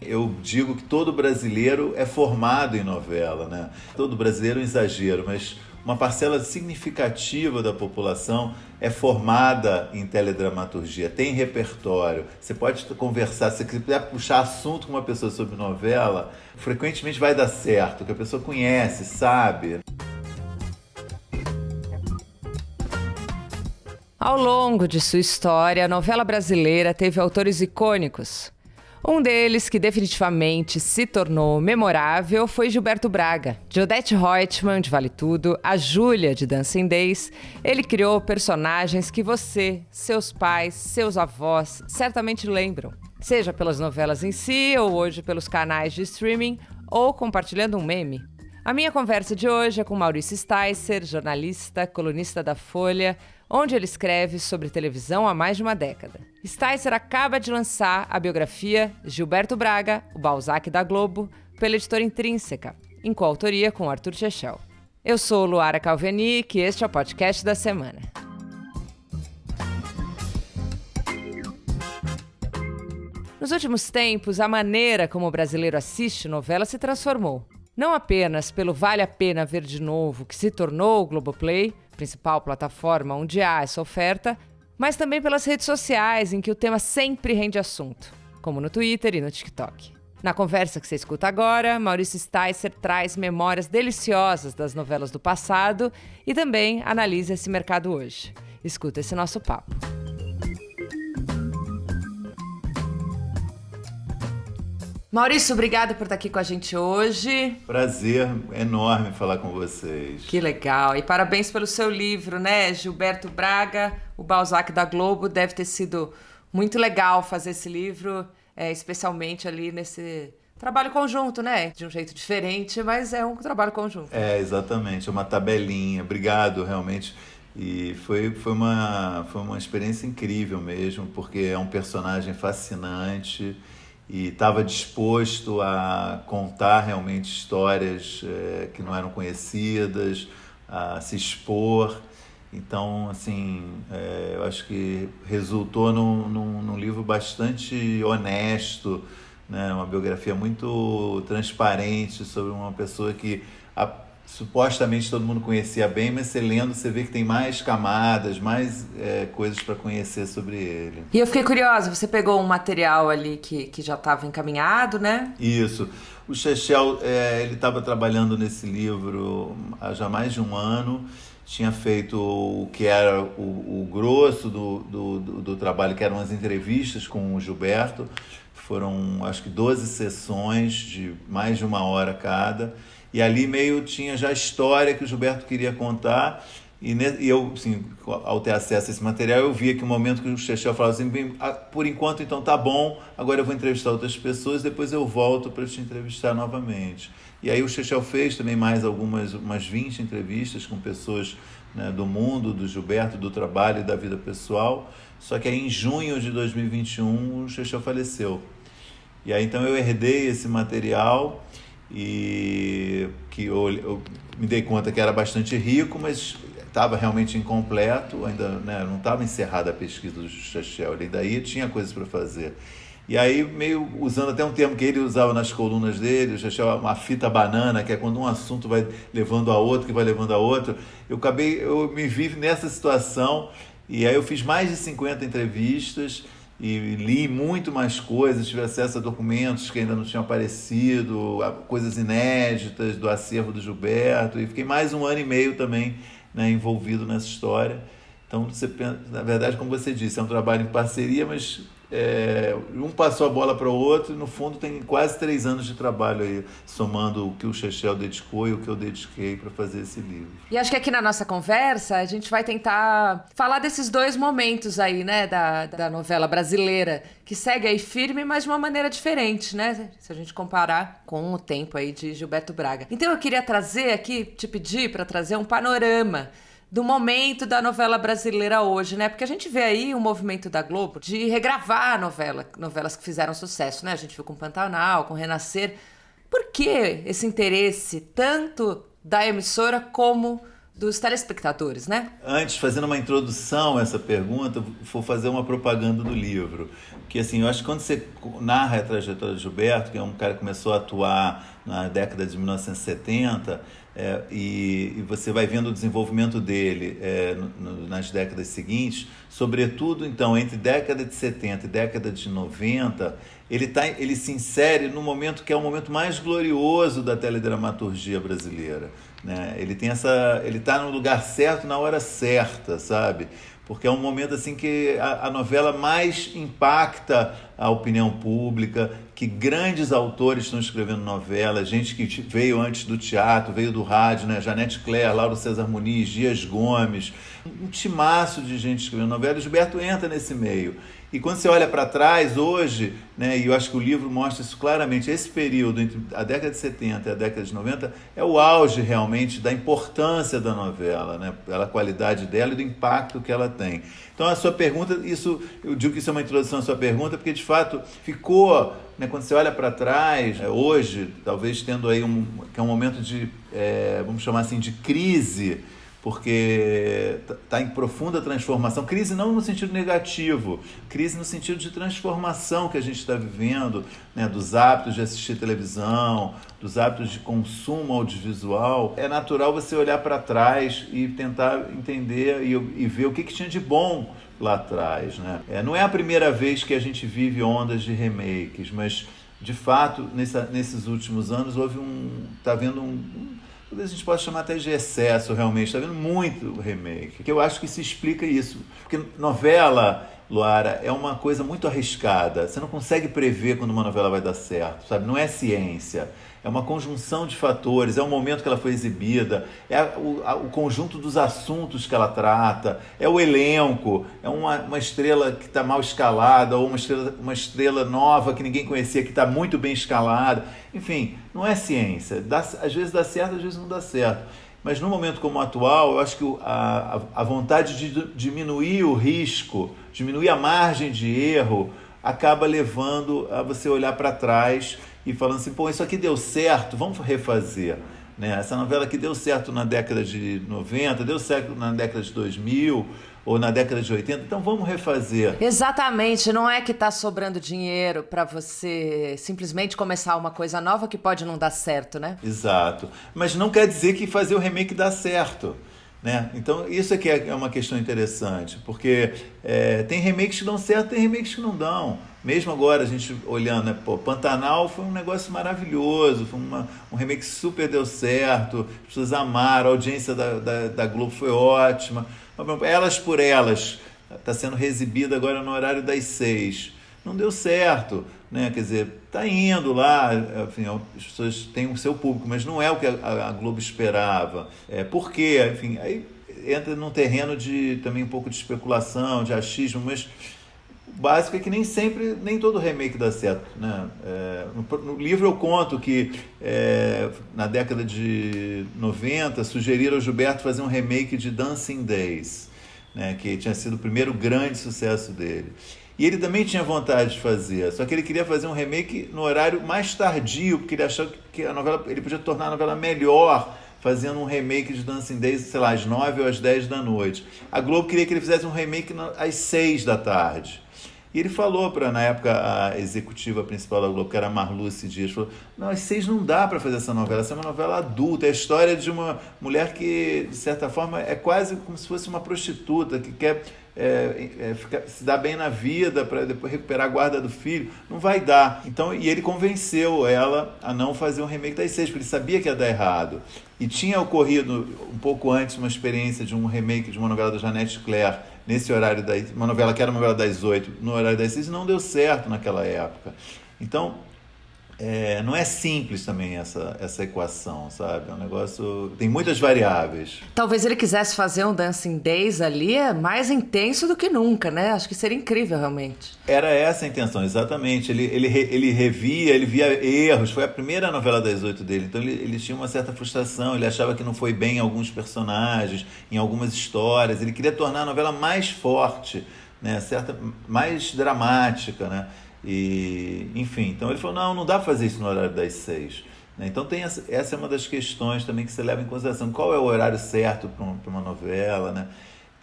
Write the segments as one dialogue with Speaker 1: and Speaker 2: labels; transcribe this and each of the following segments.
Speaker 1: Eu digo que todo brasileiro é formado em novela, né? Todo brasileiro é um exagero, mas uma parcela significativa da população é formada em teledramaturgia, tem repertório. Você pode conversar, se você quiser puxar assunto com uma pessoa sobre novela, frequentemente vai dar certo, que a pessoa conhece, sabe.
Speaker 2: Ao longo de sua história, a novela brasileira teve autores icônicos. Um deles, que definitivamente se tornou memorável, foi Gilberto Braga. De Odete Roitman, de Vale Tudo, a Júlia, de Dancing Days, ele criou personagens que você, seus pais, seus avós certamente lembram. Seja pelas novelas em si, ou hoje pelos canais de streaming, ou compartilhando um meme. A minha conversa de hoje é com Maurício Sticer, jornalista, colunista da Folha, onde ele escreve sobre televisão há mais de uma década. Sticer acaba de lançar a biografia Gilberto Braga, o Balzac da Globo, pela editora Intrínseca, em coautoria com Arthur Chechel. Eu sou Luara Calvenic e este é o podcast da semana. Nos últimos tempos, a maneira como o brasileiro assiste novela se transformou. Não apenas pelo Vale a Pena Ver de Novo, que se tornou o Globoplay, principal plataforma onde há essa oferta, mas também pelas redes sociais, em que o tema sempre rende assunto, como no Twitter e no TikTok. Na conversa que você escuta agora, Maurício Sticer traz memórias deliciosas das novelas do passado e também analisa esse mercado hoje. Escuta esse nosso papo. Maurício, obrigado por estar aqui com a gente hoje.
Speaker 1: Prazer enorme falar com vocês.
Speaker 2: Que legal. E parabéns pelo seu livro, né? Gilberto Braga, o Balzac da Globo. Deve ter sido muito legal fazer esse livro, especialmente ali nesse trabalho conjunto, né? De um jeito diferente, mas é um trabalho conjunto.
Speaker 1: Exatamente. É uma tabelinha. Obrigado, realmente. E foi uma experiência incrível mesmo, porque é um personagem fascinante e estava disposto a contar realmente histórias que não eram conhecidas, a se expor. Então, assim, eu acho que resultou num livro bastante honesto, né? Uma biografia muito transparente sobre uma pessoa que supostamente todo mundo conhecia bem, mas você lendo, você vê que tem mais camadas, mais coisas para conhecer sobre ele.
Speaker 2: E eu fiquei curiosa, você pegou um material ali que já estava encaminhado, né?
Speaker 1: Isso. O Chechel, ele estava trabalhando nesse livro há já mais de um ano, tinha feito o que era o grosso do trabalho, que eram as entrevistas com o Gilberto. Foram, acho que 12 sessões de mais de uma hora cada. E ali meio tinha já a história que o Gilberto queria contar. E eu, assim, ao ter acesso a esse material, eu via que o momento que o Chechel falava assim, por enquanto então tá bom, agora eu vou entrevistar outras pessoas, depois eu volto para te entrevistar novamente. E aí o Chechel fez também mais umas 20 entrevistas com pessoas, né, do mundo, do Gilberto, do trabalho e da vida pessoal. Só que aí em junho de 2021 o Chechel faleceu. E aí então eu herdei esse material e que eu me dei conta que era bastante rico, mas estava realmente incompleto, ainda, né, não estava encerrada a pesquisa do Chechel, ele daí tinha coisas para fazer. E aí, meio usando até um termo que ele usava nas colunas dele, o Chechel, uma fita banana, que é quando um assunto vai levando a outro, que vai levando a outro. Eu me vi nessa situação, e aí eu fiz mais de 50 entrevistas, e li muito mais coisas, tive acesso a documentos que ainda não tinham aparecido, a coisas inéditas do acervo do Gilberto, e fiquei mais um ano e meio também, né, envolvido nessa história. Então, na verdade, como você disse, é um trabalho em parceria, mas um passou a bola para o outro e no fundo tem quase 3 anos de trabalho aí, somando o que o Chechel dedicou e o que eu dediquei para fazer esse livro.
Speaker 2: E acho que aqui na nossa conversa a gente vai tentar falar desses dois momentos aí, né, da novela brasileira, que segue aí firme, mas de uma maneira diferente, né, se a gente comparar com o tempo aí de Gilberto Braga. Então eu queria trazer aqui, te pedir para trazer um panorama do momento da novela brasileira hoje, né? Porque a gente vê aí o movimento da Globo de regravar a novelas que fizeram sucesso, né? A gente viu com Pantanal, com Renascer. Por que esse interesse tanto da emissora como dos telespectadores, né?
Speaker 1: Antes, fazendo uma introdução a essa pergunta, vou fazer uma propaganda do livro. Que assim, eu acho que quando você narra a trajetória de Gilberto, que é um cara que começou a atuar na década de 1970, e você vai vendo o desenvolvimento dele nas décadas seguintes, sobretudo, então, entre década de 70 e década de 90, ele se insere no momento que é o momento mais glorioso da teledramaturgia brasileira, né? Ele está no lugar certo na hora certa, sabe? Porque é um momento assim que a novela mais impacta a opinião pública, que grandes autores estão escrevendo novela, gente que veio antes do teatro, veio do rádio, né? Janete Claire, Lauro César Muniz, Dias Gomes, um timaço de gente escrevendo novela, e Gilberto entra nesse meio. E quando você olha para trás hoje, né, e eu acho que o livro mostra isso claramente, esse período entre a década de 70 e a década de 90 é o auge realmente da importância da novela, né, pela qualidade dela e do impacto que ela tem. Então a sua pergunta, eu digo que isso é uma introdução à sua pergunta, porque de fato ficou, né, quando você olha para trás, hoje, talvez tendo aí que é um momento de, vamos chamar assim, de crise, porque está em profunda transformação. Crise não no sentido negativo, crise no sentido de transformação que a gente está vivendo, né, dos hábitos de assistir televisão, dos hábitos de consumo audiovisual. É natural você olhar para trás e tentar entender e ver o que tinha de bom lá atrás, né? Não é a primeira vez que a gente vive ondas de remakes, mas, de fato, nesses últimos anos está havendo talvez a gente possa chamar até de excesso, realmente. Está vendo muito remake. Que eu acho que se explica isso. Porque novela, Luara, é uma coisa muito arriscada. Você não consegue prever quando uma novela vai dar certo, sabe? Não é ciência. É uma conjunção de fatores, é o momento que ela foi exibida, é o conjunto dos assuntos que ela trata, é o elenco, é uma estrela que está mal escalada, ou uma estrela nova que ninguém conhecia, que está muito bem escalada. Enfim, não é ciência. Às vezes dá certo, às vezes não dá certo. Mas num momento como o atual, eu acho que a vontade de diminuir o risco, diminuir a margem de erro, acaba levando a você olhar para trás e falando assim, pô, isso aqui deu certo, vamos refazer. Né? Essa novela que deu certo na década de 90, deu certo na década de 2000 ou na década de 80, então vamos refazer.
Speaker 2: Exatamente, não é que está sobrando dinheiro para você simplesmente começar uma coisa nova que pode não dar certo, né?
Speaker 1: Exato, mas não quer dizer que fazer o remake dá certo. Né? Então isso é que é uma questão interessante, porque tem remakes que dão certo, tem remakes que não dão. Mesmo agora a gente olhando, né? Pô, Pantanal foi um negócio maravilhoso, foi um remake que super deu certo, as pessoas amaram, a audiência da Globo foi ótima. Elas por Elas está sendo reexibida agora no horário das 6. Não deu certo, né? Quer dizer, está indo lá, enfim, as pessoas têm o seu público, mas não é o que a Globo esperava. Por quê? Enfim, aí entra num terreno de também um pouco de especulação, de achismo, mas o básico é que nem todo remake dá certo, né? No livro eu conto que na década de 90 sugeriram ao Gilberto fazer um remake de Dancing Days, né? Que tinha sido o primeiro grande sucesso dele. E ele também tinha vontade de fazer, só que ele queria fazer um remake no horário mais tardio, porque ele achava que a novela, ele podia tornar a novela melhor fazendo um remake de Dancing Days, sei lá, às 9 ou às 10 da noite. A Globo queria que ele fizesse um remake às 6 da tarde. E ele falou para, na época, a executiva principal da Globo, que era a Marluce Dias, falou, não, às 6 não dá para fazer essa novela, essa é uma novela adulta, é a história de uma mulher que, de certa forma, é quase como se fosse uma prostituta, que quer se dar bem na vida para depois recuperar a guarda do filho, não vai dar. Então, e ele convenceu ela a não fazer um remake das 6, porque ele sabia que ia dar errado. E tinha ocorrido um pouco antes uma experiência de um remake de uma novela da Janete Claire, nesse horário, uma novela que era uma novela das 8, no horário das 6, não deu certo naquela época. Então, não é simples também essa equação, sabe? É um negócio... Tem muitas variáveis.
Speaker 2: Talvez ele quisesse fazer um Dancing Days ali mais intenso do que nunca, né? Acho que seria incrível, realmente.
Speaker 1: Era essa a intenção, exatamente. Ele revia, ele via erros. Foi a primeira novela das 8 dele. Então ele tinha uma certa frustração. Ele achava que não foi bem em alguns personagens, em algumas histórias. Ele queria tornar a novela mais forte, né? Mais dramática, né? E, enfim, então ele falou, não dá para fazer isso no horário das 6. né? Então essa é uma das questões também que você leva em consideração. Qual é o horário certo para uma novela, né?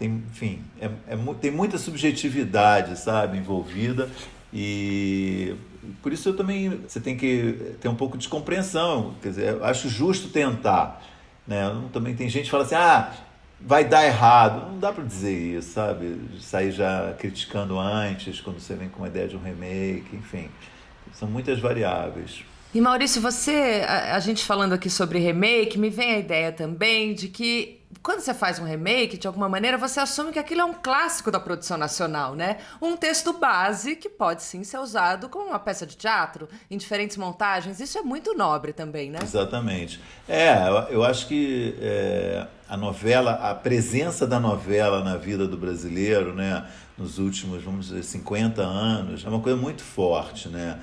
Speaker 1: Enfim, tem muita subjetividade, sabe, envolvida, e por isso você tem que ter um pouco de compreensão. Quer dizer, eu acho justo tentar, né? Também tem gente que fala assim, vai dar errado. Não dá para dizer isso, sabe? Sair já criticando antes, quando você vem com uma ideia de um remake, enfim. São muitas variáveis.
Speaker 2: E Maurício, a gente falando aqui sobre remake, me vem a ideia também de que quando você faz um remake, de alguma maneira, você assume que aquilo é um clássico da produção nacional, né? Um texto base que pode sim ser usado como uma peça de teatro, em diferentes montagens. Isso é muito nobre também, né?
Speaker 1: Exatamente. Eu acho que a novela, a presença da novela na vida do brasileiro, né, nos últimos, vamos dizer, 50 anos, é uma coisa muito forte, né?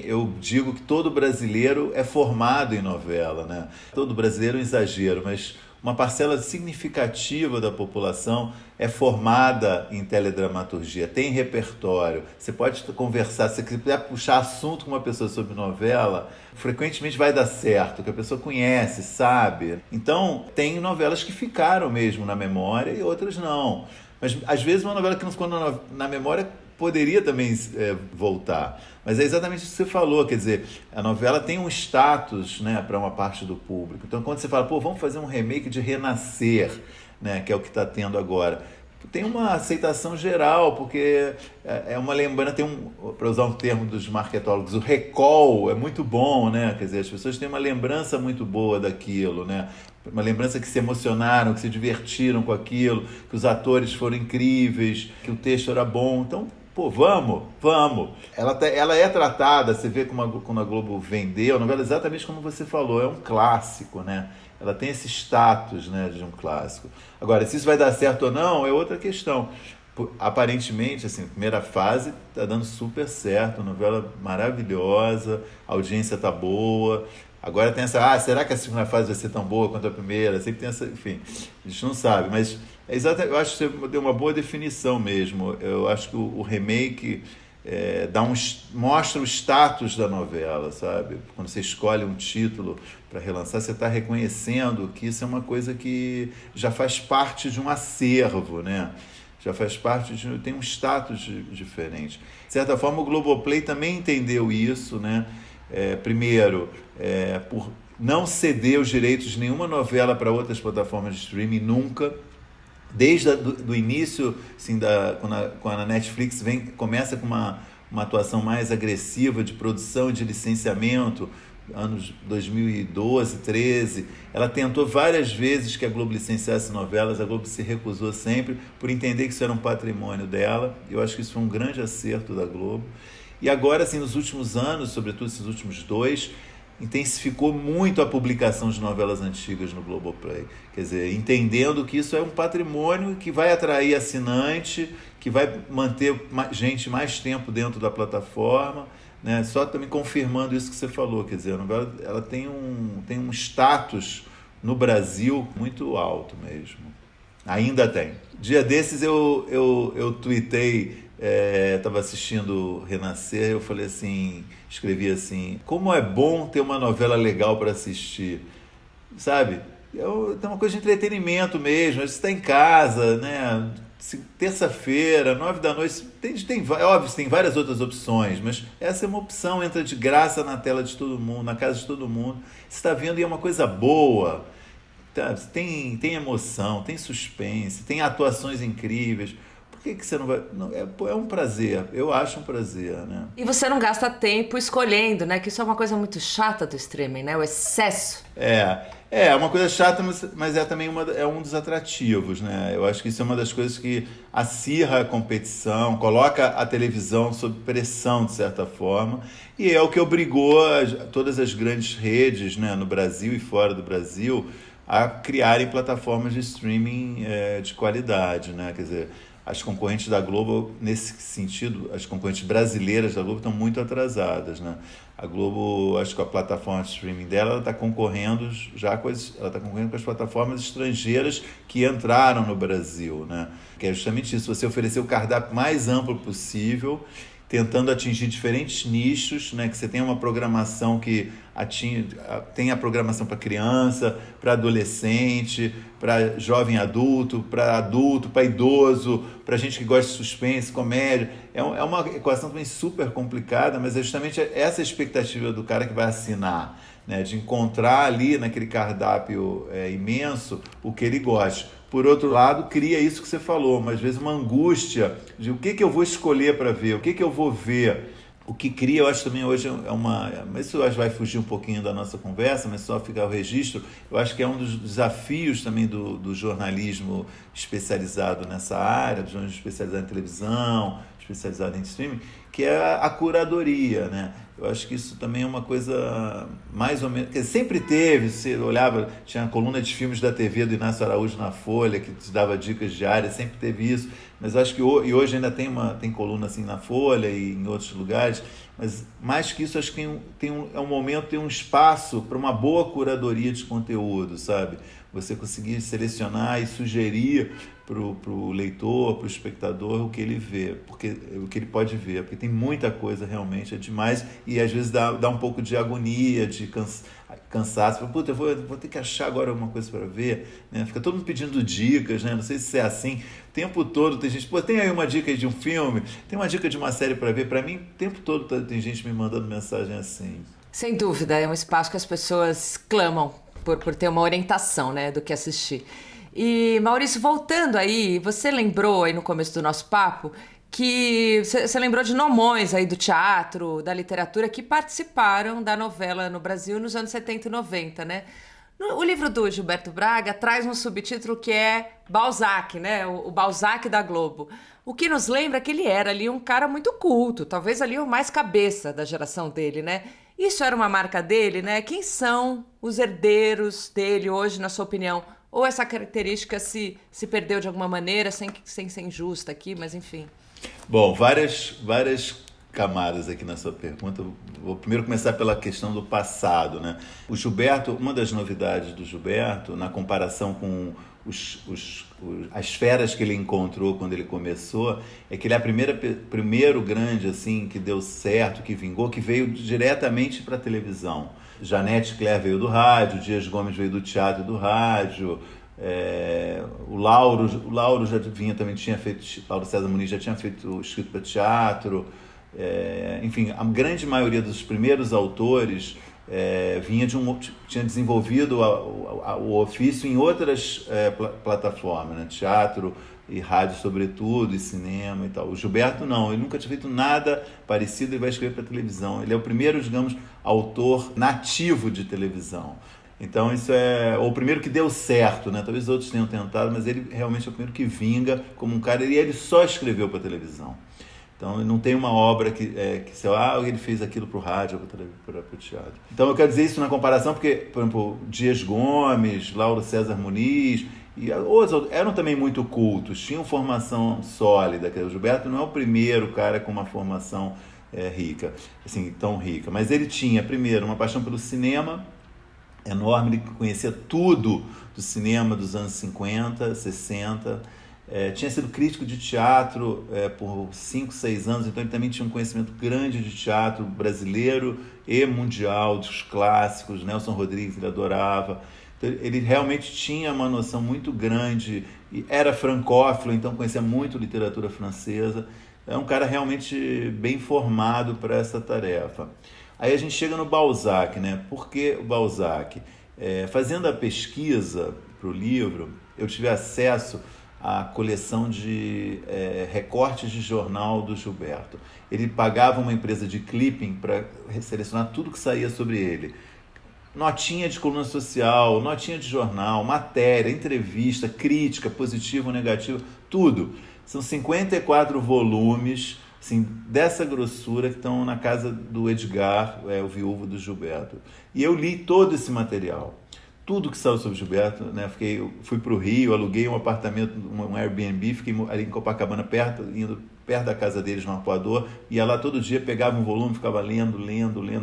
Speaker 1: Eu digo que todo brasileiro é formado em novela, né? Todo brasileiro é um exagero, mas uma parcela significativa da população é formada em teledramaturgia, tem repertório. Você pode conversar, se você quiser puxar assunto com uma pessoa sobre novela, frequentemente vai dar certo, que a pessoa conhece, sabe. Então, tem novelas que ficaram mesmo na memória e outras não. Mas, às vezes, uma novela que não ficou na memória poderia também voltar. Mas é exatamente isso que você falou, quer dizer, a novela tem um status, né, para uma parte do público. Então, quando você fala, vamos fazer um remake de Renascer, né, que é o que está tendo agora, tem uma aceitação geral, porque é uma lembrança, para usar um termo dos marketólogos, o recall é muito bom, né? Quer dizer, as pessoas têm uma lembrança muito boa daquilo, né? Uma lembrança que se emocionaram, que se divertiram com aquilo, que os atores foram incríveis, que o texto era bom. Então, vamos. Ela é tratada, você vê como a Globo vendeu a novela, exatamente como você falou, é um clássico, né? Ela tem esse status, né, de um clássico. Agora, se isso vai dar certo ou não, é outra questão. Aparentemente, assim, a primeira fase está dando super certo, novela maravilhosa, a audiência está boa. Agora tem será que a segunda fase vai ser tão boa quanto a primeira? Sempre tem essa, enfim, a gente não sabe, mas eu acho que você deu uma boa definição mesmo. Eu acho que o remake mostra o status da novela, sabe? Quando você escolhe um título para relançar, você está reconhecendo que isso é uma coisa que já faz parte de um acervo, né? Já faz parte tem um status diferente. De certa forma, o Globoplay também entendeu isso, né? Primeiro, por não ceder os direitos de nenhuma novela para outras plataformas de streaming, nunca. Desde do início, assim, quando a Netflix começa com uma atuação mais agressiva de produção e de licenciamento, anos 2012, 13, ela tentou várias vezes que a Globo licenciasse novelas, a Globo se recusou sempre, por entender que isso era um patrimônio dela. Eu acho que isso foi um grande acerto da Globo. E agora, assim, nos últimos anos, sobretudo esses últimos 2, intensificou muito a publicação de novelas antigas no Globoplay. Quer dizer, entendendo que isso é um patrimônio que vai atrair assinante, que vai manter gente mais tempo dentro da plataforma, né? Só também confirmando isso que você falou, quer dizer, a novela ela tem um status no Brasil muito alto mesmo. Ainda tem. Dia desses eu tuitei, estava assistindo Renascer, eu falei assim, escrevi assim, como é bom ter uma novela legal para assistir, sabe? Tem uma coisa de entretenimento mesmo, você está em casa, né? Terça-feira, 9 da noite, óbvio, tem várias outras opções, mas essa é uma opção, entra de graça na tela de todo mundo, na casa de todo mundo, você está vendo e é uma coisa boa, tá? Tem emoção, tem suspense, tem atuações incríveis. Por que você não vai... Não, é um prazer, eu acho um prazer, né?
Speaker 2: E você não gasta tempo escolhendo, né? Que isso é uma coisa muito chata do streaming, né? O excesso.
Speaker 1: É uma coisa chata, mas é também um dos atrativos, né? Eu acho que isso é uma das coisas que acirra a competição, coloca a televisão sob pressão, de certa forma, e é o que obrigou todas as grandes redes, né, no Brasil e fora do Brasil a criarem plataformas de streaming de qualidade, né? Quer dizer, as concorrentes da Globo, nesse sentido, as concorrentes brasileiras da Globo estão muito atrasadas, né? A Globo, acho que a plataforma de streaming dela está concorrendo com as plataformas estrangeiras que entraram no Brasil, né? Que é justamente isso, você oferecer o cardápio mais amplo possível. tentando atingir diferentes nichos, né? Que você tem uma programação que tem a programação para criança, para adolescente, para jovem adulto, para idoso, para gente que gosta de suspense, comédia. É uma equação também super complicada, mas é justamente essa expectativa do cara que vai assinar, né? De encontrar ali naquele cardápio imenso o que ele gosta. Por outro lado, cria isso que você falou, mas às vezes uma angústia de o que eu vou escolher para ver, o que eu vou ver. O que cria, eu acho também hoje mas isso vai fugir um pouquinho da nossa conversa, mas só ficar o registro, eu acho que é um dos desafios também do jornalismo especializado nessa área, do jornalismo especializado em televisão, especializado em streaming, que é a curadoria, né? Eu acho que isso também é uma coisa mais ou menos... Porque sempre teve, você olhava, tinha a coluna de filmes da TV do Inácio Araújo na Folha, que te dava dicas diárias, sempre teve isso. Mas eu acho que hoje ainda tem coluna assim na Folha e em outros lugares. Mas mais que isso, acho que é um momento, tem um espaço para uma boa curadoria de conteúdo, sabe? Você conseguir selecionar e sugerir para o leitor, para o espectador, o que ele vê, o que ele pode ver, porque tem muita coisa realmente, é demais, e às vezes dá um pouco de agonia, de cansaço. Puta, eu vou ter que achar agora alguma coisa para ver, né? Fica todo mundo pedindo dicas, né? Não sei se é assim, o tempo todo tem gente, tem aí uma dica de um filme, tem uma dica de uma série para ver. Para mim, o tempo todo tem gente me mandando mensagem assim.
Speaker 2: Sem dúvida, é um espaço que as pessoas clamam por ter uma orientação, né, do que assistir. E, Maurício, voltando aí, você lembrou aí no começo do nosso papo que você lembrou de nomões aí do teatro, da literatura, que participaram da novela no Brasil nos anos 70 e 90, né? O livro do Gilberto Braga traz um subtítulo que é Balzac, né? O Balzac da Globo. O que nos lembra que ele era ali um cara muito culto, talvez ali o mais cabeça da geração dele, né? Isso era uma marca dele, né? Quem são os herdeiros dele hoje, na sua opinião? Ou essa característica se perdeu de alguma maneira, sem ser injusta aqui, mas enfim.
Speaker 1: Bom, várias camadas aqui na sua pergunta. Vou primeiro começar pela questão do passado, né? O Gilberto, uma das novidades do Gilberto, na comparação com as feras que ele encontrou quando ele começou, é que ele é primeiro grande assim que deu certo, que vingou, que veio diretamente para a televisão. Janete Claire veio do rádio, Dias Gomes veio do teatro e do rádio, o Lauro já vinha, também tinha feito, Lauro César Muniz já tinha feito escrito para teatro, enfim, a grande maioria dos primeiros autores tinha desenvolvido o ofício em outras plataformas, né? Teatro e rádio sobretudo, e cinema e tal. O Gilberto não, ele nunca tinha feito nada parecido, ele vai escrever para televisão. Ele é o primeiro, digamos, autor nativo de televisão. Então isso é o primeiro que deu certo, né? Talvez outros tenham tentado, mas ele realmente é o primeiro que vinga como um cara, e ele só escreveu para televisão. Então, ele não tem uma obra que ele fez aquilo para o rádio ou para o teatro. Então, eu quero dizer isso na comparação porque, por exemplo, Dias Gomes, Lauro César Muniz e outros eram também muito cultos, tinham formação sólida. O Gilberto não é o primeiro cara com uma formação rica, assim, tão rica. Mas ele tinha, primeiro, uma paixão pelo cinema enorme, ele conhecia tudo do cinema dos anos 50, 60. Tinha sido crítico de teatro por 5, 6 anos, então ele também tinha um conhecimento grande de teatro brasileiro e mundial, dos clássicos. Nelson Rodrigues ele adorava. Então, ele realmente tinha uma noção muito grande, e era francófilo, então conhecia muito literatura francesa. É um cara realmente bem formado para essa tarefa. Aí a gente chega no Balzac, né? Por que o Balzac? Fazendo a pesquisa para o livro, eu tive acesso a coleção de recortes de jornal do Gilberto. Ele pagava uma empresa de clipping para selecionar tudo que saía sobre ele. Notinha de coluna social, notinha de jornal, matéria, entrevista, crítica, positiva ou negativa, tudo. São 54 volumes assim, dessa grossura que estão na casa do Edgar, o viúvo do Gilberto. E eu li todo esse material. Tudo que saiu sobre o Gilberto, né? Fui para o Rio, aluguei um apartamento, um Airbnb, fiquei ali em Copacabana, indo perto da casa deles no Arpoador, ia lá todo dia, pegava um volume, ficava lendo,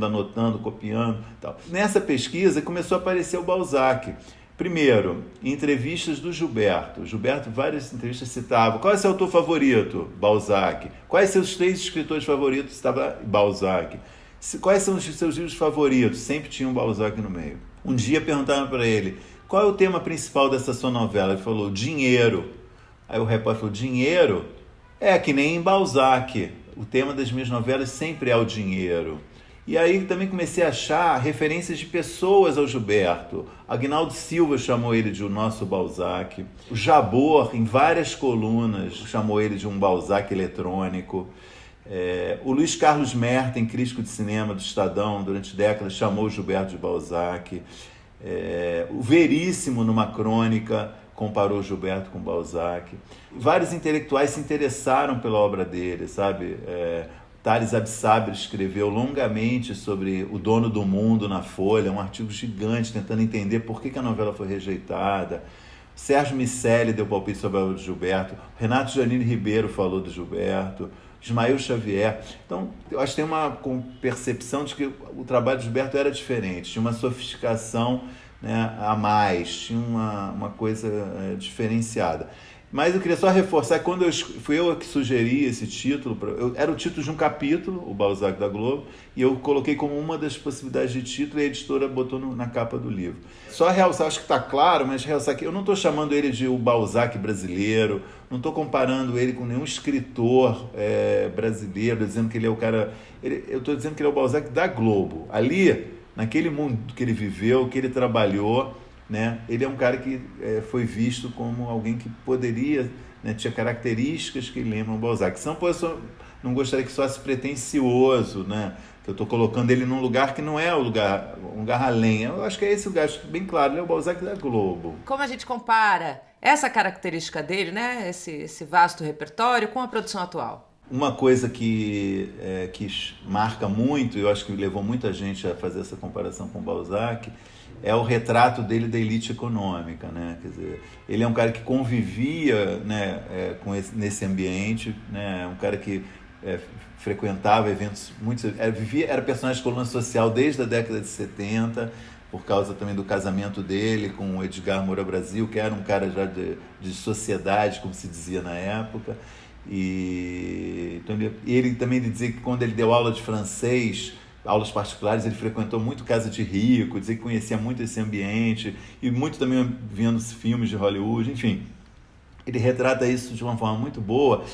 Speaker 1: anotando, copiando e tal. Nessa pesquisa começou a aparecer o Balzac, Primeiro, entrevistas do Gilberto. Gilberto, várias entrevistas citava. Qual é seu autor favorito? Balzac. Quais seus 3 escritores favoritos? Estava Balzac. Quais são os seus livros favoritos? Sempre tinha um Balzac no meio. Um dia perguntaram para ele, qual é o tema principal dessa sua novela? Ele falou, dinheiro. Aí o repórter falou, dinheiro? É que nem em Balzac. O tema das minhas novelas sempre é o dinheiro. E aí também comecei a achar referências de pessoas ao Gilberto. Aguinaldo Silva chamou ele de o nosso Balzac. O Jabor, em várias colunas, chamou ele de um Balzac eletrônico. O Luiz Carlos Merten, crítico de cinema do Estadão, durante décadas, chamou o Gilberto de Balzac. O Veríssimo, numa crônica, comparou o Gilberto com Balzac. Vários intelectuais se interessaram pela obra dele, sabe? Thales Absaber escreveu longamente sobre O Dono do Mundo na Folha, um artigo gigante tentando entender por que a novela foi rejeitada. Sérgio Miceli deu palpite sobre o Gilberto, Renato Janine Ribeiro falou do Gilberto, Ismael Xavier. Então, eu acho que tem uma percepção de que o trabalho do Gilberto era diferente, tinha uma sofisticação, né, a mais, tinha uma coisa diferenciada. Mas eu queria só reforçar que quando fui eu que sugeri esse título, era o título de um capítulo, o Balzac da Globo, e eu coloquei como uma das possibilidades de título e a editora botou na capa do livro. Só realçar, acho que está claro, mas realçar que eu não estou chamando ele de o Balzac brasileiro, não estou comparando ele com nenhum escritor brasileiro, dizendo que ele é o cara... eu estou dizendo que ele é o Balzac da Globo. Ali, naquele mundo que ele viveu, que ele trabalhou, né? Ele é um cara que foi visto como alguém que poderia, né, tinha características que lembram o Balzac. Não gostaria que soasse pretencioso, né? Que eu estou colocando ele num lugar que não é um lugar além. Eu acho que é esse lugar, acho que bem claro, ele é o Balzac da Globo.
Speaker 2: Como a gente compara essa característica dele, né, esse vasto repertório, com a produção atual?
Speaker 1: Uma coisa que marca muito, eu acho que levou muita gente a fazer essa comparação com o Balzac, é o retrato dele da elite econômica, né? Quer dizer, ele é um cara que convivia, né, nesse ambiente, né? Um cara que frequentava eventos era personagem de coluna social desde a década de 70, por causa também do casamento dele com o Edgar Moura Brasil, que era um cara já de sociedade, como se dizia na época. Então ele também dizia que quando ele deu aula de francês, aulas particulares, ele frequentou muito casa de rico, dizia que conhecia muito esse ambiente e muito também vendo filmes de Hollywood, enfim. Ele retrata isso de uma forma muito boa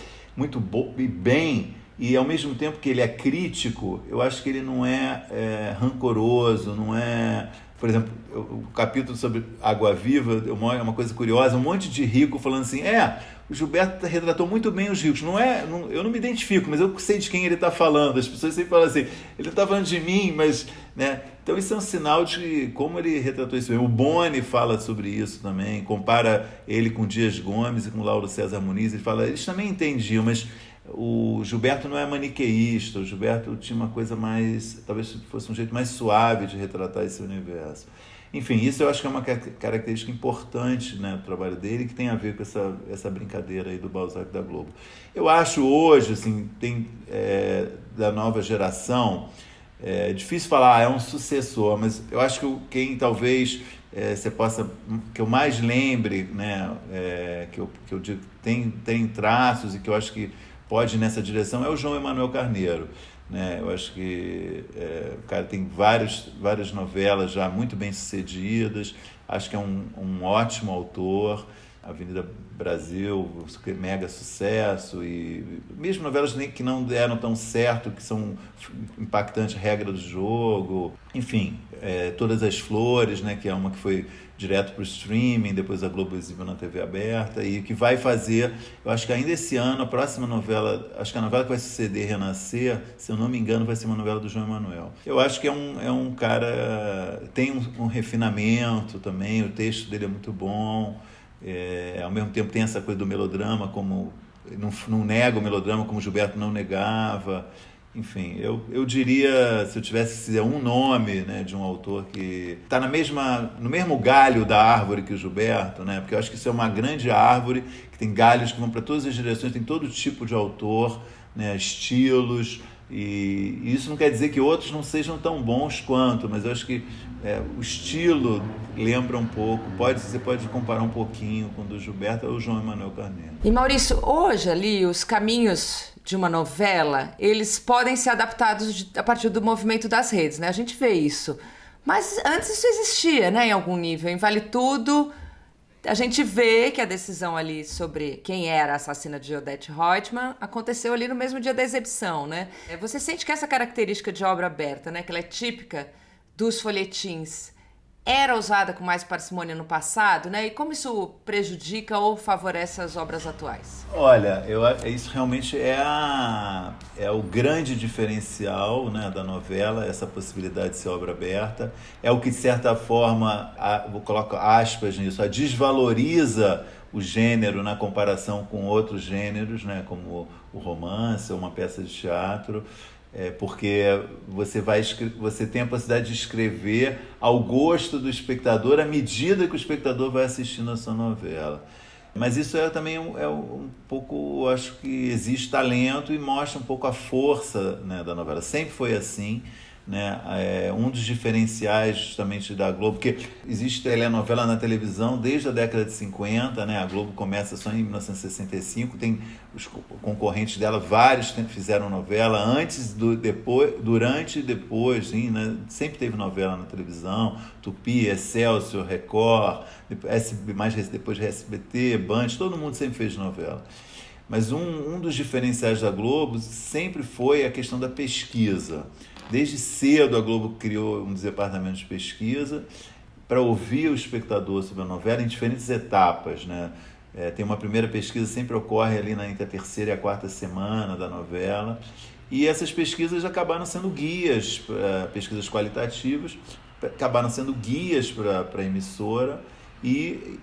Speaker 1: e bem, e ao mesmo tempo que ele é crítico, eu acho que ele não é rancoroso, não é... Por exemplo, o capítulo sobre Água Viva é uma coisa curiosa, um monte de rico falando assim, o Gilberto retratou muito bem os ricos, eu não me identifico, mas eu sei de quem ele está falando, as pessoas sempre falam assim, ele não está falando de mim, mas... né? Então isso é um sinal de como ele retratou isso. O Boni fala sobre isso também, compara ele com Dias Gomes e com Lauro César Muniz, ele fala, eles também entendiam, mas o Gilberto não é maniqueísta, o Gilberto tinha uma coisa mais, talvez fosse um jeito mais suave de retratar esse universo. Enfim, isso eu acho que é uma característica importante, né, do trabalho dele, que tem a ver com essa brincadeira aí do Balzac da Globo. Eu acho hoje, assim, da nova geração, é difícil falar, é um sucessor, mas eu acho que quem talvez que eu mais lembre, né, que eu digo, tem traços e que eu acho que pode ir nessa direção, é o João Emanuel Carneiro. Né? Eu acho que o cara tem várias novelas já muito bem sucedidas, acho que é um ótimo autor. Avenida Brasil, mega sucesso, e mesmo novelas que não deram tão certo, que são impactantes, Regra do Jogo, enfim, Todas as Flores, né, que é uma que foi direto para o streaming, depois a Globo exibiu na TV aberta, e que vai fazer, eu acho que ainda esse ano, a próxima novela, acho que a novela que vai suceder Renascer, se eu não me engano, vai ser uma novela do João Emanuel. Eu acho que é um cara, tem um refinamento também, o texto dele é muito bom, ao mesmo tempo tem essa coisa do melodrama, como não nega o melodrama como Gilberto não negava. Enfim, eu diria, se eu tivesse que dizer um nome, né, de um autor que está no mesmo galho da árvore que o Gilberto, né, porque eu acho que isso é uma grande árvore, que tem galhos que vão para todas as direções, tem todo tipo de autor, né, estilos, E isso não quer dizer que outros não sejam tão bons quanto, mas eu acho que o estilo lembra um pouco, você pode comparar um pouquinho com o do Gilberto ou o João Emanuel Carneiro.
Speaker 2: E Maurício, hoje ali os caminhos de uma novela, eles podem ser adaptados a partir do movimento das redes, né? A gente vê isso. Mas antes isso existia, né, em algum nível. Em Vale Tudo, a gente vê que a decisão ali sobre quem era a assassina de Odete Roitman aconteceu ali no mesmo dia da exibição, né? Você sente que essa característica de obra aberta, né, que ela é típica dos folhetins, era usada com mais parcimônia no passado, né? E como isso prejudica ou favorece as obras atuais?
Speaker 1: Olha, isso realmente é o grande diferencial, né, da novela, essa possibilidade de ser obra aberta. É o que, de certa forma, vou colocar aspas nisso, desvaloriza o gênero na comparação com outros gêneros, né, como o romance ou uma peça de teatro. Porque você tem a possibilidade de escrever ao gosto do espectador à medida que o espectador vai assistindo a sua novela. Mas isso também um pouco, acho que existe talento e mostra um pouco a força, né, da novela. Sempre foi assim, né? Um dos diferenciais justamente da Globo, porque existe telenovela na televisão desde a década de 50, né? A Globo começa só em 1965, tem os concorrentes dela, vários fizeram novela antes, depois, durante e depois, sim, né? Sempre teve novela na televisão, Tupi, Excelsior, Record, depois SBT, Band, todo mundo sempre fez novela. Mas um dos diferenciais da Globo sempre foi a questão da pesquisa. Desde cedo a Globo criou um departamento de pesquisa para ouvir o espectador sobre a novela em diferentes etapas, né? Tem uma primeira pesquisa, sempre ocorre ali entre a terceira e a quarta semana da novela, e essas pesquisas acabaram sendo guias, pesquisas qualitativas, acabaram sendo guias para a emissora e,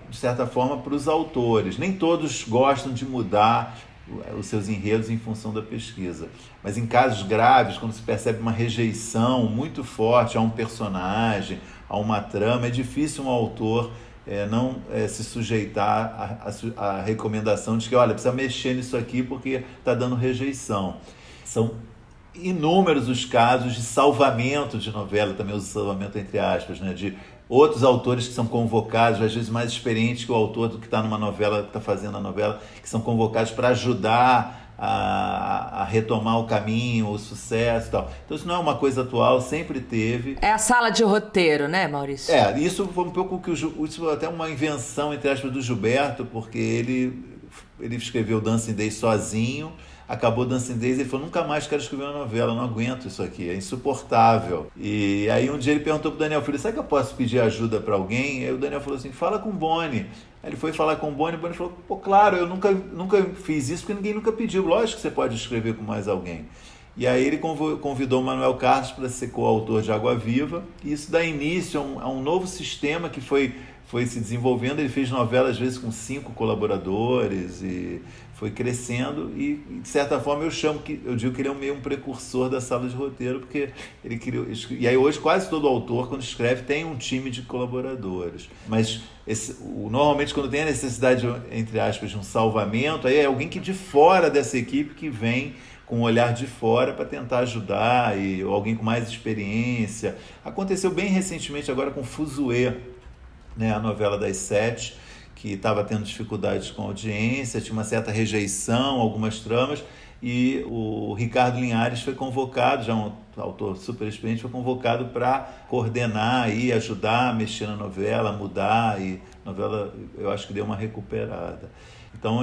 Speaker 1: de certa forma, para os autores. Nem todos gostam de mudar os seus enredos em função da pesquisa. Mas em casos graves, quando se percebe uma rejeição muito forte a um personagem, a uma trama, é difícil um autor não se sujeitar à recomendação de que, olha, precisa mexer nisso aqui porque está dando rejeição. São inúmeros os casos de salvamento de novela, também uso salvamento entre aspas, né, de outros autores que são convocados, às vezes mais experientes que o autor do que está numa novela, que está fazendo a novela, que são convocados para ajudar a retomar o caminho, o sucesso e tal. Então isso não é uma coisa atual, sempre teve.
Speaker 2: É a sala de roteiro, né, Maurício?
Speaker 1: Isso foi um pouco isso foi até uma invenção, entre aspas, do Gilberto, porque ele escreveu Dancing Days sozinho, acabou Dancing Days e ele falou, nunca mais quero escrever uma novela, não aguento isso aqui, é insuportável. E aí um dia ele perguntou pro Daniel Filho, será que eu posso pedir ajuda para alguém? Aí o Daniel falou assim, fala com o Boni. Aí ele foi falar com o Boni falou, pô, claro, eu nunca fiz isso porque ninguém nunca pediu, lógico que você pode escrever com mais alguém. E aí ele convidou o Manuel Carlos para ser coautor de Água Viva, e isso dá início a um novo sistema que foi se desenvolvendo. Ele fez novela às vezes com 5 colaboradores e foi crescendo, e de certa forma eu digo que ele é meio um precursor da sala de roteiro, porque ele criou, e aí hoje quase todo autor quando escreve tem um time de colaboradores, mas normalmente quando tem a necessidade, entre aspas, de um salvamento, aí é alguém que de fora dessa equipe que vem com um olhar de fora para tentar ajudar, ou alguém com mais experiência. Aconteceu bem recentemente agora com Fuzue, né, a novela das 7, que estava tendo dificuldades com a audiência, tinha uma certa rejeição, algumas tramas, e o Ricardo Linhares foi convocado, já um autor super experiente, foi convocado para coordenar e ajudar a mexer na novela, mudar, e a novela eu acho que deu uma recuperada. Então,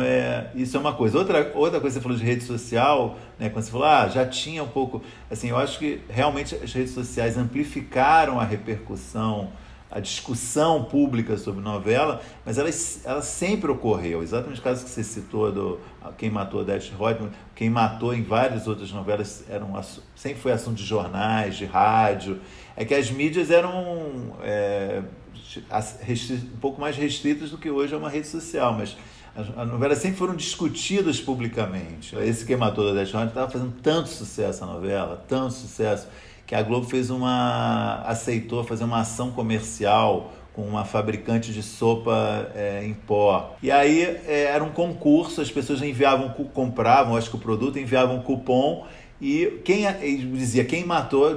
Speaker 1: isso é uma coisa. Outra coisa que você falou de rede social, né, quando você falou, já tinha um pouco... Assim, eu acho que realmente as redes sociais amplificaram a repercussão, a discussão pública sobre novela, mas ela sempre ocorreu. Exatamente o caso que você citou Quem Matou Odete Roitman, Quem Matou em várias outras novelas, sempre foi assunto de jornais, de rádio. É que as mídias eram um pouco mais restritas do que hoje é uma rede social, mas as novelas sempre foram discutidas publicamente. Esse Quem Matou Odete Roitman estava fazendo tanto sucesso a novela, tanto sucesso, que a Globo aceitou fazer uma ação comercial com uma fabricante de sopa em pó. E aí era um concurso, as pessoas compravam, acho que o produto, enviavam um cupom, E ele dizia quem matou,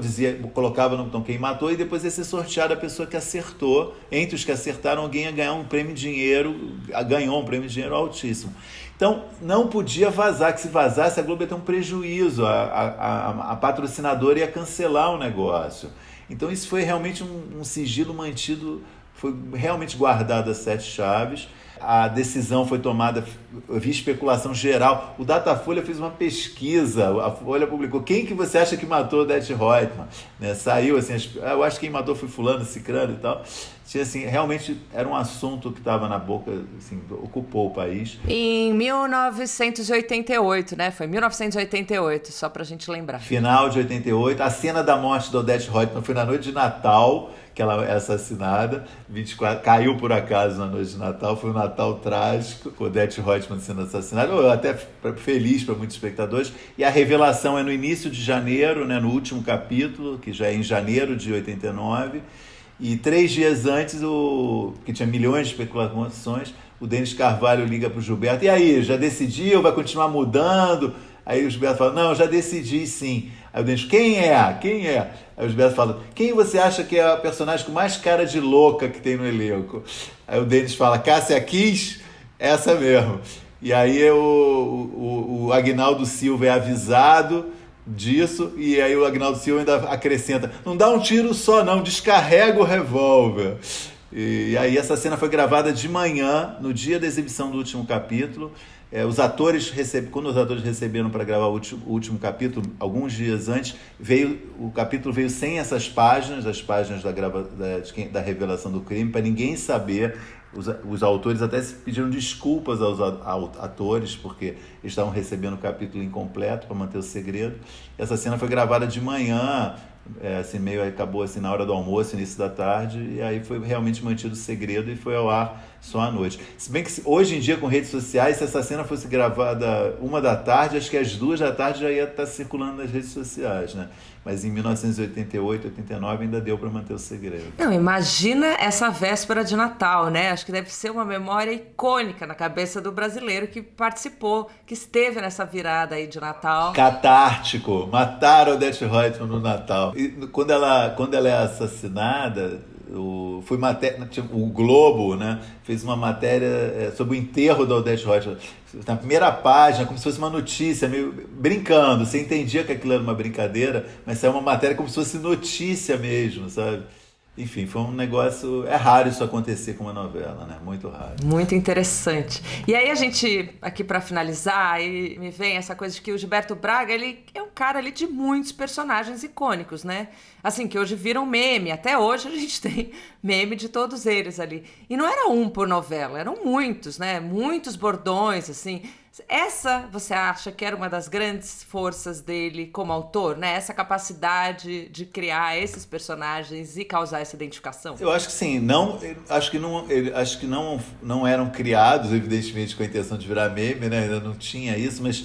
Speaker 1: colocava no botão quem matou, e depois ia ser sorteada a pessoa que acertou. Entre os que acertaram, alguém ia ganhar um prêmio de dinheiro, ganhou um prêmio de dinheiro altíssimo. Então, não podia vazar, que se vazasse a Globo ia ter um prejuízo, a patrocinadora ia cancelar o negócio. Então isso foi realmente um sigilo mantido, foi realmente guardado às 7 chaves. A decisão foi tomada, eu vi especulação geral. O Datafolha fez uma pesquisa, a Folha publicou, quem que você acha que matou Odete Roitman? Né? Saiu assim, eu acho que quem matou foi fulano, cicrano e tal. Tinha, assim, realmente era um assunto que estava na boca, assim, ocupou o país.
Speaker 2: Em 1988, né? Foi 1988, só pra gente lembrar.
Speaker 1: Final de 88, a cena da morte da Odete Roitman foi na noite de Natal, que ela é assassinada, 24, caiu por acaso na noite de Natal, foi um Natal trágico, com Odete Roitman sendo assassinada, eu até feliz para muitos espectadores, e a revelação é no início de janeiro, né, no último capítulo, que já é em janeiro de 89, e 3 dias antes, que tinha milhões de especulações, o Denis Carvalho liga para o Gilberto, e aí, já decidiu, vai continuar mudando? Aí o Gilberto fala, não, já decidi sim. Aí o Denis, quem é? Aí o Gilberto fala, quem você acha que é a personagem com mais cara de louca que tem no elenco? Aí o Denis fala, Cássia Kiss, essa mesmo. E aí o Aguinaldo Silva é avisado disso, e aí o Aguinaldo Silva ainda acrescenta, não dá um tiro só não, descarrega o revólver. E aí essa cena foi gravada de manhã, no dia da exibição do último capítulo. Quando os atores receberam para gravar o último capítulo, alguns dias antes, o capítulo veio sem essas páginas, as páginas da revelação do crime, para ninguém saber. Os autores até pediram desculpas aos atores, porque eles estavam recebendo o capítulo incompleto para manter o segredo. Essa cena foi gravada de manhã, assim, acabou assim, na hora do almoço, início da tarde, e aí foi realmente mantido o segredo e foi ao ar só à noite. Se bem que hoje em dia, com redes sociais, se essa cena fosse gravada 1h, acho que às 2h já ia estar circulando nas redes sociais, né? Mas em 1988, 89 ainda deu para manter o segredo.
Speaker 2: Não, imagina essa véspera de Natal, né? Acho que deve ser uma memória icônica na cabeça do brasileiro que participou, que esteve nessa virada aí de Natal.
Speaker 1: Catártico, mataram a Odete Roitman no Natal. E quando ela é assassinada, o Globo, né, fez uma matéria sobre o enterro da Odete Roitman. Na primeira página, como se fosse uma notícia, meio brincando. Você entendia que aquilo era uma brincadeira, mas saiu uma matéria como se fosse notícia mesmo, sabe? Enfim, foi um negócio... É raro isso acontecer com uma novela, né? Muito raro.
Speaker 2: Muito interessante. E aí a gente, aqui para finalizar, aí me vem essa coisa de que o Gilberto Braga, ele é um cara ali de muitos personagens icônicos, né? Assim, que hoje viram meme. Até hoje a gente tem meme de todos eles ali. E não era um por novela, eram muitos, né? Muitos bordões, assim... Essa, você acha que era uma das grandes forças dele como autor, né? Essa capacidade de criar esses personagens e causar essa identificação?
Speaker 1: Eu acho que sim. Acho que não eram criados, evidentemente, com a intenção de virar meme, né? Ainda não tinha isso, mas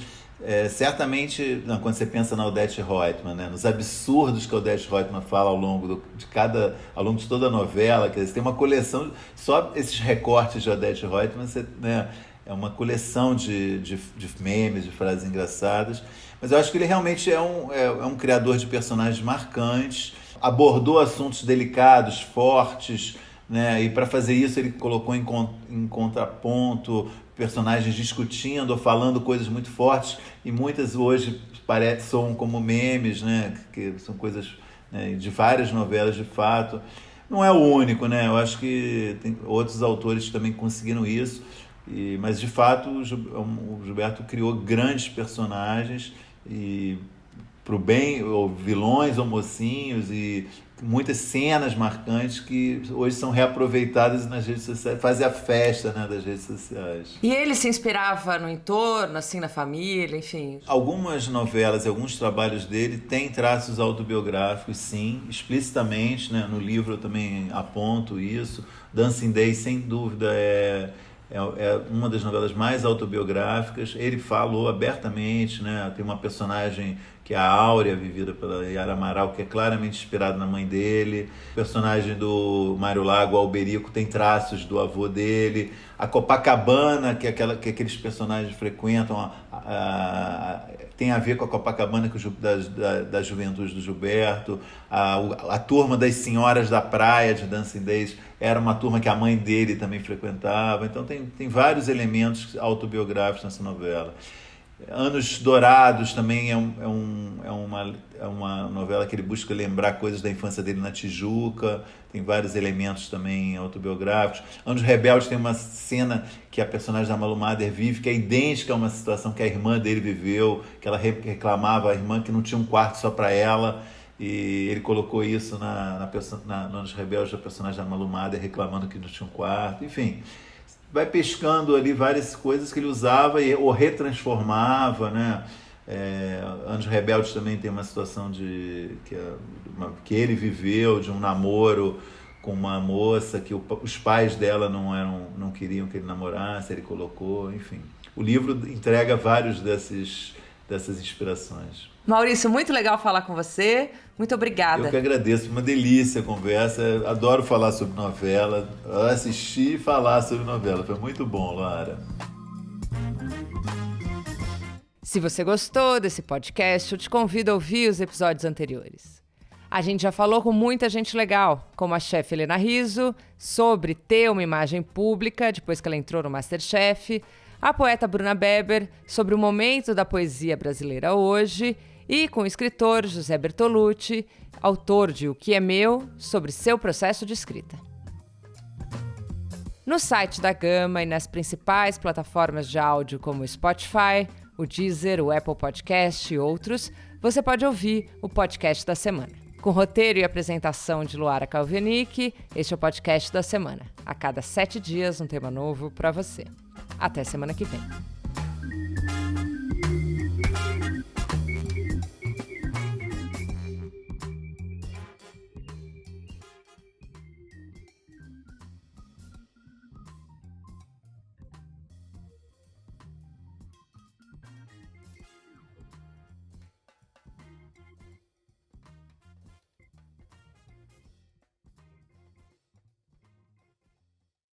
Speaker 1: certamente, quando você pensa na Odete Roitman, né? Nos absurdos que a Odete Roitman fala ao longo de toda a novela, quer dizer, tem uma coleção, só esses recortes de Odete Roitman, né? É uma coleção de memes, de frases engraçadas. Mas eu acho que ele realmente é um criador de personagens marcantes, abordou assuntos delicados, fortes, né? E para fazer isso ele colocou em contraponto personagens discutindo ou falando coisas muito fortes, e muitas hoje soam como memes, né? Que são coisas, né, de várias novelas de fato. Não é o único, né? Eu acho que tem outros autores que também conseguiram isso. Mas, de fato, o Gilberto criou grandes personagens, e pro bem, ou vilões ou mocinhos, e muitas cenas marcantes que hoje são reaproveitadas nas redes sociais, fazem a festa, né, das redes sociais.
Speaker 2: E ele se inspirava no entorno, assim, na família, enfim?
Speaker 1: Algumas novelas e alguns trabalhos dele têm traços autobiográficos, sim, explicitamente, né? No livro eu também aponto isso. Dancing Days, sem dúvida, é uma das novelas mais autobiográficas. Ele falou abertamente, né? Tem uma personagem que é a Áurea, vivida pela Yara Amaral, que é claramente inspirado na mãe dele. O personagem do Mário Lago, Alberico, tem traços do avô dele. A Copacabana, que aqueles personagens frequentam, tem a ver com a Copacabana da juventude do Gilberto. A turma das senhoras da praia de Dancing Days era uma turma que a mãe dele também frequentava. Então tem vários elementos autobiográficos nessa novela. Anos Dourados também é uma novela que ele busca lembrar coisas da infância dele na Tijuca, tem vários elementos também autobiográficos. Anos Rebeldes tem uma cena que a personagem da Malu Mader vive, que é idêntica a uma situação que a irmã dele viveu, que ela reclamava, a irmã que não tinha um quarto só para ela, e ele colocou isso no Anos Rebeldes, da personagem da Malu Mader reclamando que não tinha um quarto, enfim. Vai pescando ali várias coisas que ele usava ou retransformava, né? Anos Rebeldes também tem uma situação que ele viveu, de um namoro com uma moça que os pais dela não queriam que ele namorasse, ele colocou, enfim. O livro entrega vários dessas inspirações.
Speaker 2: Maurício, muito legal falar com você. Muito obrigada.
Speaker 1: Eu que agradeço, uma delícia a conversa. Adoro falar sobre novela, assistir e falar sobre novela. Foi muito bom, Lara.
Speaker 2: Se você gostou desse podcast, eu te convido a ouvir os episódios anteriores. A gente já falou com muita gente legal, como a chefe Helena Rizzo, sobre ter uma imagem pública depois que ela entrou no MasterChef, a poeta Bruna Beber, sobre o momento da poesia brasileira hoje, e com o escritor José Bertolucci, autor de O Que é Meu, sobre seu processo de escrita. No site da Gama e nas principais plataformas de áudio como o Spotify, o Deezer, o Apple Podcast e outros, você pode ouvir o podcast da semana. Com roteiro e apresentação de Luara Calvenic, este é o podcast da semana. A cada 7 dias, um tema novo para você. Até semana que vem.